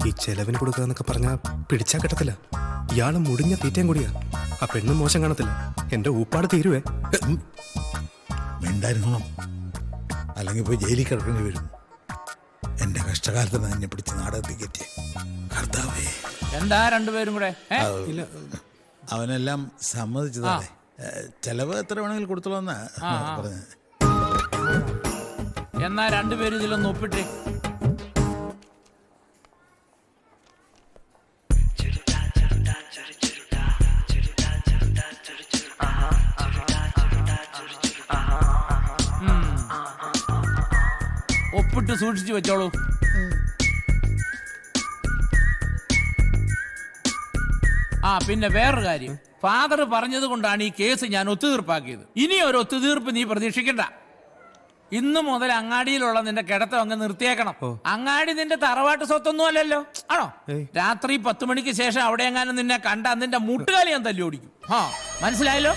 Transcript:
ഈ ചെലവിന് കൊടുക്കാന്നൊക്കെ പറഞ്ഞാ പിടിച്ചാ കിട്ടത്തില്ല. ഇയാള് മുടിഞ്ഞ തീറ്റയും കൂടിയാ. ആ പെണ്ണും മോശം കാണത്തില്ല. എന്റെ ഊപ്പാട് തീരുവേ. മിണ്ടായിരുന്നു, അല്ലെങ്കിൽ പോയി ജയിലിൽ കിടക്കേണ്ടി വരും. എന്റെ കഷ്ടകാലത്ത് എന്നെ പിടിച്ച് നാടകത്തിൽ കയറ്റി. കർത്താവേ, എന്താ രണ്ടുപേരും കൂടെ? അവനെല്ലാം സമ്മതിച്ചതല്ലേ. ചെലവ് എത്ര വേണമെങ്കിലും കൊടുത്തോളാന്നാ പറഞ്ഞത്. എന്നാ രണ്ടുപേരും ഇതിലൊന്ന് ഒപ്പിട്ടേ. ഒപ്പിട്ട് സൂക്ഷിച്ചു വെച്ചോളൂ. പിന്നെ വേറൊരു കാര്യം, ഫാദർ പറഞ്ഞത് കൊണ്ടാണ് ഈ കേസ് ഞാൻ ഒത്തുതീർപ്പാക്കിയത്. ഇനി ഒരു ഒത്തുതീർപ്പ് നീ പ്രതീക്ഷിക്കണ്ട. ഇന്നു മുതൽ അങ്ങാടിയിലുള്ള നിന്റെ കിടത്തം അങ്ങ് നിർത്തിയേക്കണം. അങ്ങാടി നിന്റെ തറവാട്ട് സ്വത്തൊന്നും അല്ലല്ലോ, ആണോ? രാത്രി 10 മണിക്ക് ശേഷം അവിടെ എങ്ങാനും നിന്നെ കണ്ട നിന്റെ മുട്ടുകാലി ഞാൻ തല്ലി ഓടിക്കും. മനസ്സിലായല്ലോ?